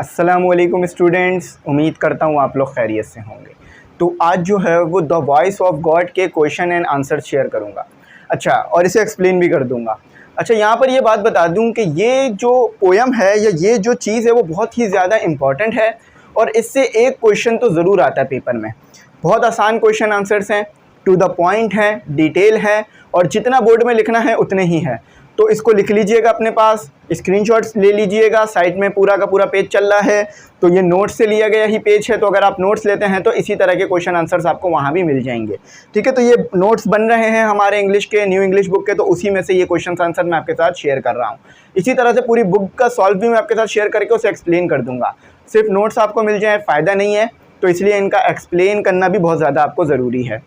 अस्सलामुअलैकुम स्टूडेंट्स, उम्मीद करता हूँ आप लोग खैरियत से होंगे। तो आज जो है वो द वॉइस ऑफ गॉड के क्वेश्चन एंड आंसर शेयर करूँगा। अच्छा, और इसे एक्सप्लेन भी कर दूँगा। अच्छा, यहाँ पर ये बात बता दूँ कि ये जो पोयम है या ये जो चीज़ है वो बहुत ही ज़्यादा इम्पॉर्टेंट है और इससे एक क्वेश्चन तो ज़रूर आता है पेपर में। बहुत आसान क्वेश्चन आंसर्स हैं, टू द पॉइंट हैं, डिटेल है और जितना बोर्ड में लिखना है उतने ही है। तो इसको लिख लीजिएगा अपने पास, स्क्रीनशॉट्स ले लीजिएगा। साइड में पूरा का पूरा पेज चल रहा है तो ये नोट्स से लिया गया ही पेज है। तो अगर आप नोट्स लेते हैं तो इसी तरह के क्वेश्चन आंसर्स आपको वहाँ भी मिल जाएंगे। ठीक है, तो ये नोट्स बन रहे हैं हमारे इंग्लिश के, न्यू इंग्लिश बुक के, तो उसी में से ये क्वेश्चन आंसर मैं आपके साथ शेयर कर रहा हूँ। इसी तरह से पूरी बुक का सॉल्व भी मैं आपके साथ शेयर करके उसे एक्सप्लेन कर दूँगा। सिर्फ नोट्स आपको मिल जाए फ़ायदा नहीं है, तो इसलिए इनका एक्सप्लेन करना भी बहुत ज़्यादा आपको ज़रूरी है।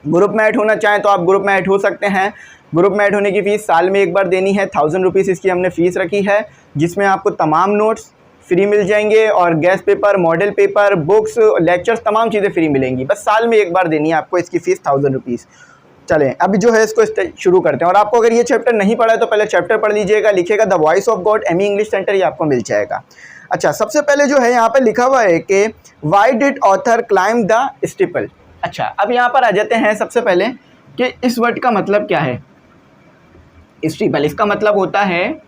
ग्रुप में ऐड होना चाहें तो आप ग्रुप में ऐड हो सकते हैं। ग्रुप में ऐड होने की फ़ीस साल में एक बार देनी है। 1000 रुपीज़ इसकी हमने फ़ीस रखी है, जिसमें आपको तमाम नोट्स फ्री मिल जाएंगे और guest paper, model paper, books, lectures, तमाम चीज़ें फ्री मिलेंगी। बस साल में एक बार देनी है आपको इसकी फ़ीस 1000 रुपीज़। चलें अभी जो है इसको शुरू करते हैं। और आपको अगर ये चैप्टर नहीं पढ़ा है तो पहले चैप्टर पढ़ लीजिएगा। लिखिएगा the voice of God ME English centre, ये आपको मिल जाएगा। अच्छा, सबसे पहले जो है यहाँ पर लिखा हुआ है कि why did author climb the steeple. अच्छा, अब यहाँ पर आ जाते हैं सबसे पहले कि इस वर्ड का मतलब क्या है। स्टीपल, इसका मतलब होता है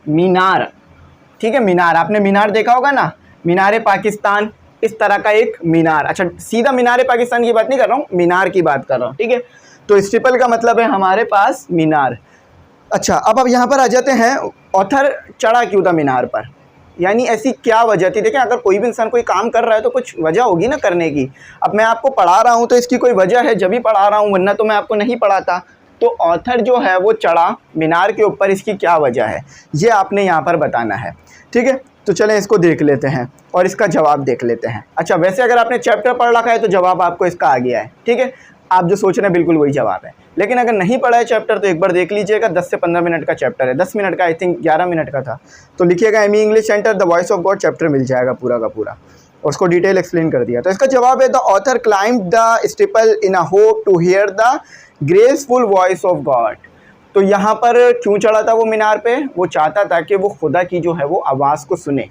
मीनार। ठीक है, मीनार, आपने मीनार देखा होगा ना, मीनार पाकिस्तान, इस तरह का एक मीनार। अच्छा, सीधा मीनार पाकिस्तान की बात नहीं कर रहा हूँ, मीनार की बात कर रहा हूँ। ठीक है, तो स्टीपल का मतलब है हमारे पास मीनार। अच्छा, अब यहाँ पर आ जाते हैं ऑथर चढ़ा क्यों था मीनार पर, यानी ऐसी क्या वजह थी। देखें, अगर कोई भी इंसान कोई काम कर रहा है तो कुछ वजह होगी ना करने की। अब मैं आपको पढ़ा रहा हूँ तो इसकी कोई वजह है, जब भी पढ़ा रहा हूँ, वरना तो मैं आपको नहीं पढ़ाता। तो ऑथर जो है वो चढ़ा मीनार के ऊपर, इसकी क्या वजह है ये आपने यहाँ पर बताना है। ठीक है, तो चलें इसको देख लेते हैं और इसका जवाब देख लेते हैं। अच्छा, वैसे अगर आपने चैप्टर पढ़ रखा है तो जवाब आपको इसका आ गया है। ठीक है, आप जो सोच रहे हैं बिल्कुल वही जवाब है। लेकिन अगर नहीं पढ़ा है चैप्टर तो एक बार देख लीजिएगा। 10 से 15 मिनट का चैप्टर है, 10 मिनट का, आई थिंक 11 मिनट का था। तो लिखिएगा ME English centre the voice of God, chapter मिल जाएगा पूरा का पूरा, और उसको डिटेल एक्सप्लेन कर दिया। तो इसका जवाब है the author climb the steeple in a hope to hear the graceful voice of God. तो यहाँ पर क्यों चढ़ा था वो मीनार पे, वो चाहता था कि वो खुदा की जो है वो आवाज़ को सुने,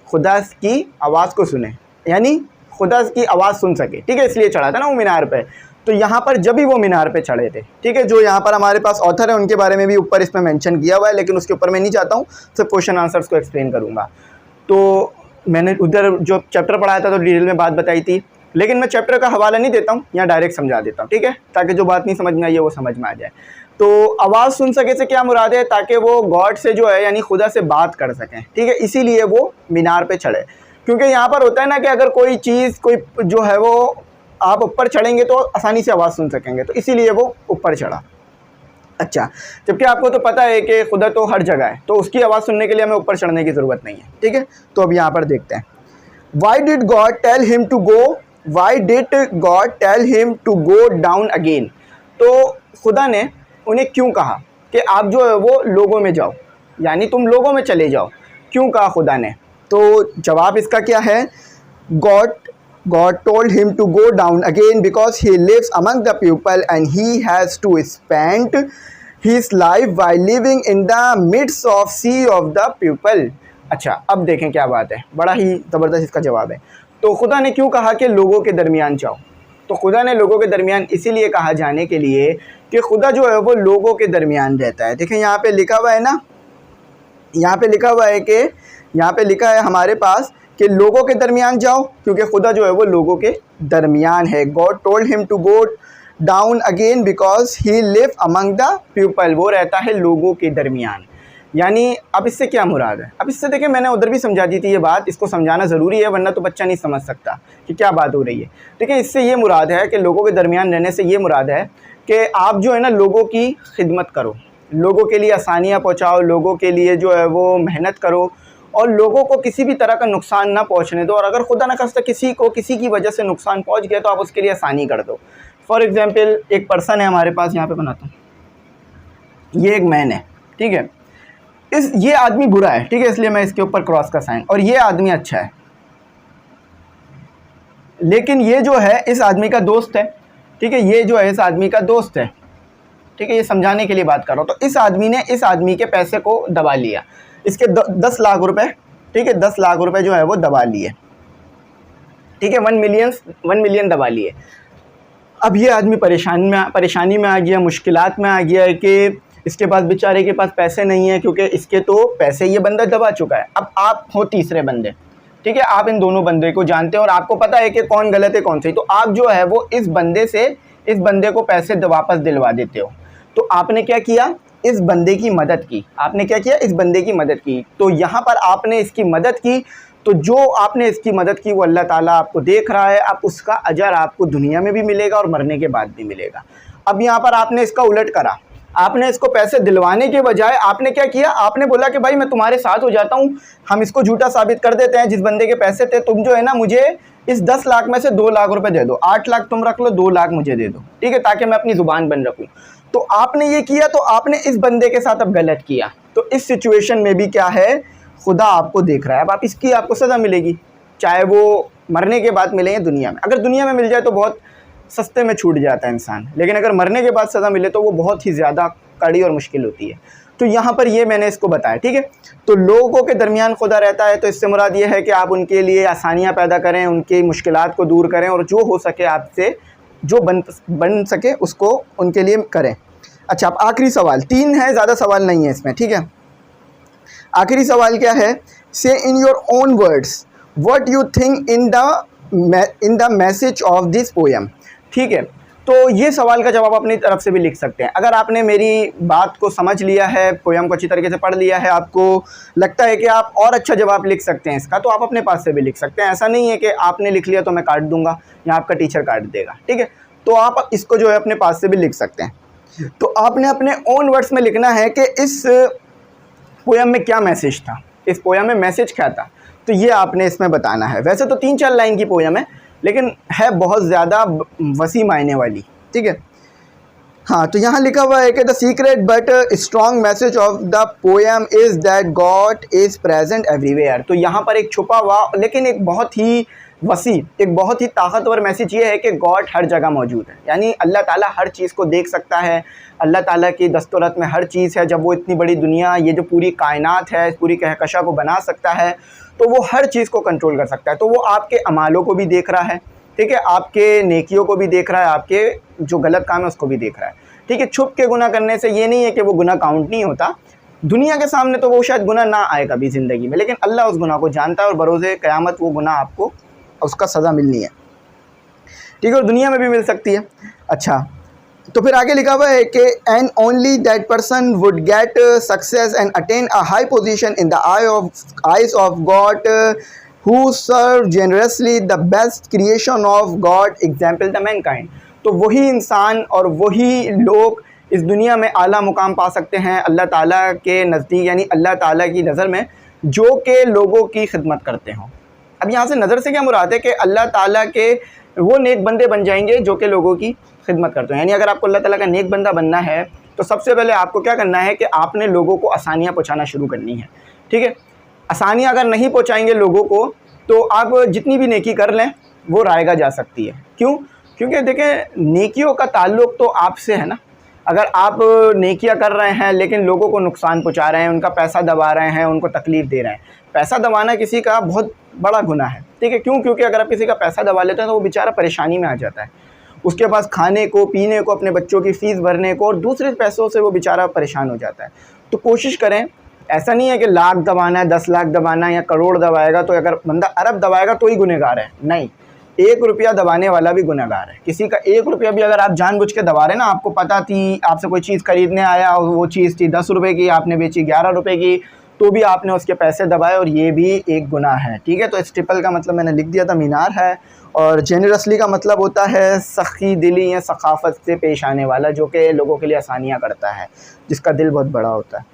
खुदा की आवाज़ को सुने, यानी खुदा की आवाज़ सुन सके। ठीक है, इसलिए चढ़ा था ना वो मीनार पे। तो यहाँ पर जब भी वो मीनार पे चढ़े थे, ठीक है, जो यहाँ पर हमारे पास ऑथर है उनके बारे में भी ऊपर इसमें मेंशन किया हुआ है, लेकिन उसके ऊपर मैं नहीं चाहता हूँ, सिर्फ क्वेश्चन आंसर्स को एक्सप्लेन करूँगा। तो मैंने उधर जो चैप्टर पढ़ाया था तो डिटेल में बात बताई थी, लेकिन मैं चैप्टर का हवाला नहीं देता हूँ, यहाँ डायरेक्ट समझा देता हूँ। ठीक है, ताकि जो बात नहीं समझ में आई है वो समझ में आ जाए। तो आवाज़ सुन सके से क्या मुराद है, ताकि वो गॉड से जो है यानी खुदा से बात कर सकें। ठीक है, इसीलिए वो मीनार पे चढ़े। क्योंकि यहाँ पर होता है ना कि अगर कोई चीज़, कोई जो है वो आप ऊपर चढ़ेंगे तो आसानी से आवाज़ सुन सकेंगे, तो इसीलिए वो ऊपर चढ़ा। अच्छा, जबकि आपको तो पता है कि खुदा तो हर जगह है, तो उसकी आवाज़ सुनने के लिए हमें ऊपर चढ़ने की ज़रूरत नहीं है। ठीक है, तो अब यहाँ पर देखते हैं, why did God tell him to go, why did God tell him to go down again. तो खुदा ने उन्हें क्यों कहा कि आप जो है वो लोगों में जाओ, यानी तुम लोगों में चले जाओ, क्यों कहा खुदा ने। तो जवाब इसका क्या है, God told him to go down again because he lives among the people and he has to spend his life while living in the midst of sea of the people। अच्छा, अब देखें क्या बात है, बड़ा ही ज़बरदस्त इसका जवाब है। तो खुदा ने क्यों कहा कि लोगों के दरमियान जाओ, तो खुदा ने लोगों के दरमियान इसीलिए कहा जाने के लिए कि खुदा जो है वो लोगों के दरमियान रहता है। देखें यहाँ पे लिखा हुआ है ना, यहाँ पे लिखा हुआ है कि यहाँ पे लिखा है हमारे पास कि लोगों के दरमियान जाओ, क्योंकि खुदा जो है वो लोगों के दरमियान है। God told him to go down again because he live among the people, वो रहता है लोगों के दरमियान। यानी अब इससे क्या मुराद है, अब इससे देखिए मैंने उधर भी समझा दी थी ये बात, इसको समझाना ज़रूरी है वरना तो बच्चा नहीं समझ सकता कि क्या बात हो रही है। ठीक है, इससे ये मुराद है कि लोगों के दरमियान रहने से ये मुराद है कि आप जो है ना लोगों की खिदमत करो, लोगों के लिए आसानियाँ पहुँचाओ, लोगों के लिए जो है वो मेहनत करो और लोगों को किसी भी तरह का नुकसान ना पहुंचने दो। और अगर खुदा न खास्ता किसी को किसी की वजह से नुकसान पहुंच गया तो आप उसके लिए आसानी कर दो। फॉर एग्जांपल, एक पर्सन है हमारे पास, यहाँ पे बनाता हूँ, ये एक मैन है। ठीक है, ये आदमी बुरा है, ठीक है, इसलिए मैं इसके ऊपर क्रॉस का साइन, और ये आदमी अच्छा है, लेकिन ये जो है इस आदमी का दोस्त है। ठीक है, ये जो है इस आदमी का दोस्त है। ठीक है, ये समझाने के लिए बात कर रहा हूँ। तो इस आदमी ने इस आदमी के पैसे को दबा लिया, इसके 10 लाख रुपए। ठीक ठीक है, 10 लाख रुपए जो है वो दबा लिए, ठीक है, 1 मिलियन दबा लिए। अब ये आदमी परेशानी में आ गया, मुश्किलात में आ गया है कि इसके पास, बेचारे के पास पैसे नहीं है, क्योंकि इसके तो पैसे ये बंदा दबा चुका है। अब आप हो तीसरे बंदे, ठीक है, आप इन दोनों बंदे को जानते हैं और आपको पता है कि कौन गलत है कौन सही, तो आप जो है वो इस बंदे को पैसे वापस दिलवा देते हो। तो आपने क्या किया, इस बंदे की मदद की। आपने क्या किया, इस बंदे की मदद की। तो यहाँ पर आपने इसकी मदद की, तो जो आपने इसकी मदद की वो अल्लाह ताला आपको देख रहा है। आप उसका अजर आपको दुनिया में भी मिलेगा और मरने के बाद भी मिलेगा। अब यहाँ पर आपने इसका उलट करा, आपने इसको पैसे दिलवाने के बजाय आपने क्या किया, आपने बोला कि भाई मैं तुम्हारे साथ हो जाता हूँ, हम इसको झूठा साबित कर देते हैं, जिस बंदे के पैसे थे तुम जो है ना मुझे इस 10 लाख में से 2 लाख रुपए दे दो, 8 लाख तुम रख लो, 2 लाख मुझे दे दो, ठीक है, ताकि मैं अपनी ज़ुबान बंद रखूँ। तो आपने ये किया, तो आपने इस बंदे के साथ अब गलत किया। तो इस सिचुएशन में भी क्या है, खुदा आपको देख रहा है। अब इसकी आपको सज़ा मिलेगी, चाहे वो मरने के बाद मिले या दुनिया में। अगर दुनिया में मिल जाए तो बहुत सस्ते में छूट जाता है इंसान, लेकिन अगर मरने के बाद सज़ा मिले तो वो बहुत ही ज़्यादा कड़ी और मुश्किल होती है। तो यहाँ पर ये मैंने इसको बताया, ठीक है। तो लोगों के दरमियान खुदा रहता है, तो इससे मुराद ये है कि आप उनके लिए आसानियाँ पैदा करें, उनकी मुश्किलात को दूर करें और जो हो सके आपसे जो बन सके उसको उनके लिए करें। अच्छा, अब आखिरी सवाल, 3 है, ज़्यादा सवाल नहीं है इसमें, ठीक है। आखिरी सवाल क्या है, से in your own words what you think in the message of this poem, ठीक है। तो ये सवाल का जवाब अपनी तरफ से भी लिख सकते हैं। अगर आपने मेरी बात को समझ लिया है, पोएम को अच्छी तरीके से पढ़ लिया है, आपको लगता है कि आप और अच्छा जवाब लिख सकते हैं इसका, तो आप अपने पास से भी लिख सकते हैं। ऐसा नहीं है कि आपने लिख लिया तो मैं काट दूंगा या आपका टीचर काट देगा, ठीक है। तो आप इसको जो है अपने पास से भी लिख सकते हैं। तो आपने अपने ओन वर्ड्स में लिखना है कि इस पोएम में क्या मैसेज था, इस पोएम में मैसेज क्या था, तो ये आपने इसमें बताना है। वैसे तो 3-4 लाइन की पोएम है, लेकिन है बहुत ज़्यादा वसी मायने वाली, ठीक है। हाँ, तो यहाँ लिखा हुआ है कि the secret but strong message of the poem is that God is present everywhere. तो यहाँ पर एक छुपा हुआ लेकिन एक बहुत ही वसी, एक बहुत ही ताकतवर मैसेज ये है कि गॉड हर जगह मौजूद है। यानी अल्लाह ताला हर चीज़ को देख सकता है, अल्लाह ताला की दस्तूरत में हर चीज़ है। जब वो इतनी बड़ी दुनिया, ये जो पूरी कायनात है, इस पूरी कहकशा को बना सकता है, तो वो हर चीज़ को कंट्रोल कर सकता है। तो वो आपके अमालों को भी देख रहा है, ठीक है, आपके नेकियों को भी देख रहा है, आपके जो गलत काम है उसको भी देख रहा है, ठीक है। छुप के गुनाह करने से ये नहीं है कि वो गुनाह काउंट नहीं होता, दुनिया के सामने तो वो शायद गुनाह ना आए कभी ज़िंदगी में, लेकिन अल्लाह उस गुनाह को जानता है और बरोज़े क़यामत वो गुनाह आपको उसका सज़ा मिलनी है, ठीक है, और दुनिया में भी मिल सकती है। अच्छा, तो फिर आगे लिखा हुआ है कि and only that person would get success and attain a high position in the eyes of God who serve generously the best creation of God example the mankind. तो वही इंसान और वही लोग इस दुनिया में आला मुकाम पा सकते हैं अल्लाह ताला के नज़दीक, यानी अल्लाह ताला की नज़र में, जो कि लोगों की खिदमत करते हों। अब यहाँ से नज़र से क्या मुराद है कि अल्लाह ताला के वो नेक बंदे बन जाएंगे जो कि लोगों की खिदमत करते हैं। यानी अगर आपको अल्लाह ताला का नेक बंदा बनना है तो सबसे पहले आपको क्या करना है कि आपने लोगों को आसानियाँ पहुँचाना शुरू करनी है, ठीक है। आसानियाँ अगर नहीं पहुँचाएंगे लोगों को तो आप जितनी भी नेकी कर लें वो रायगा जा सकती है। क्यों? क्योंकि देखें, नेकियों का ताल्लुक़ तो आपसे है ना। अगर आप नेकियां कर रहे हैं लेकिन लोगों को नुकसान पहुंचा रहे हैं, उनका पैसा दबा रहे हैं, उनको तकलीफ़ दे रहे हैं, पैसा दबाना किसी का बहुत बड़ा गुनाह है, ठीक है। क्यों? क्योंकि अगर आप किसी का पैसा दबा लेते हैं तो वो बेचारा परेशानी में आ जाता है, उसके पास खाने को, पीने को, अपने बच्चों की फ़ीस भरने को, और दूसरे पैसों से वो बेचारा परेशान हो जाता है। तो कोशिश करें, ऐसा नहीं है कि लाख दबाना है, 10 लाख दबाना है या करोड़ दबाएगा तो अगर बंदा अरब दबाएगा तो ही गुनहगार है, नहीं, 1 रुपया दबाने वाला भी गुनहगार है। किसी का 1 रुपया भी अगर आप जानबूझ के दबा रहे हैं ना, आपको पता थी, आपसे कोई चीज़ खरीदने आया और वो चीज़ थी 10 रुपये की, आपने बेची 11 रुपये की, तो भी आपने उसके पैसे दबाए और ये भी एक गुनाह है, ठीक है। तो स्टिपल का मतलब मैंने लिख दिया था, मीनार है, और जेनरसली का मतलब होता है सखी दिली या सखाफ़त से पेश आने वाला, जो कि लोगों के लिए आसानियाँ करता है, जिसका दिल बहुत बड़ा होता है।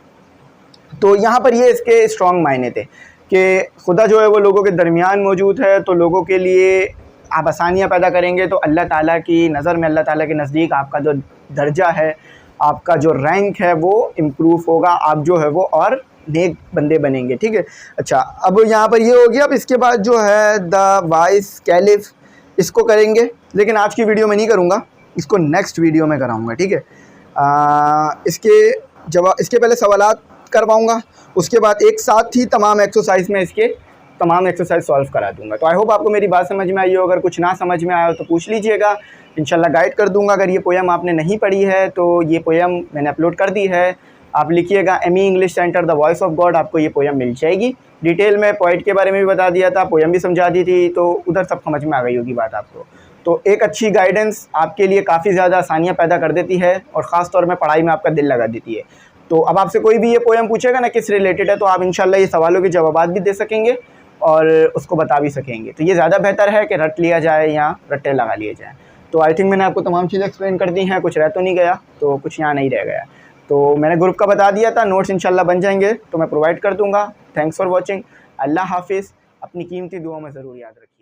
तो यहाँ पर ये इसके स्ट्रॉन्ग मायने थे कि खुदा जो है वो लोगों के दरमियान मौजूद है, तो लोगों के लिए आप आसानियाँ पैदा करेंगे तो अल्लाह ताला की नज़र में, अल्लाह ताला के नज़दीक आपका जो दर्जा है, आपका जो रैंक है वो इम्प्रूव होगा, आप जो है वो और नेक बंदे बनेंगे, ठीक है। अच्छा, अब यहाँ पर ये हो गया। अब इसके बाद जो है द वाइस कैलिफ, इसको करेंगे, लेकिन आज की वीडियो में नहीं करूँगा, इसको नेक्स्ट वीडियो में कराऊँगा, ठीक है। इसके पहले सवालात करवाऊँगा, उसके बाद एक साथ ही तमाम एक्सरसाइज में इसके तमाम एक्सरसाइज सॉल्व करा दूंगा। तो आई होप आपको मेरी बात समझ में आई हो। अगर कुछ ना समझ में आया हो तो पूछ लीजिएगा, इंशाल्लाह गाइड कर दूंगा। अगर ये पोएम आपने नहीं पढ़ी है तो ये पोएम मैंने अपलोड कर दी है, आप लिखिएगा एमी English centre the voice of God, आपको ये पोएम मिल जाएगी। डिटेल में पोइट के बारे में भी बता दिया था, पोएम भी समझा दी थी, तो उधर सब समझ में आ गई होगी बात आपको। तो एक अच्छी गाइडेंस आपके लिए काफ़ी ज़्यादा आसानियाँ पैदा कर देती है और ख़ास तौर में पढ़ाई में आपका दिल लगा देती है। तो अब आपसे कोई भी ये पोएम पूछेगा ना किस रिलेटेड है, तो आप इंशाल्लाह ये सवालों के जवाब भी दे सकेंगे और उसको बता भी सकेंगे। तो ये ज़्यादा बेहतर है कि रट लिया जाए या रट्टे लगा लिए जाए। तो आई थिंक मैंने आपको तमाम चीज़ें एक्सप्लेन कर दी हैं, कुछ रह तो नहीं गया, तो कुछ यहाँ नहीं रह गया। तो मैंने ग्रुप का बता दिया था, नोट्स इंशाल्लाह बन जाएंगे तो मैं प्रोवाइड कर दूँगा। Thanks for watching. अल्लाह हाफिज़। अपनी कीमती दुआ में ज़रूर याद रखिए।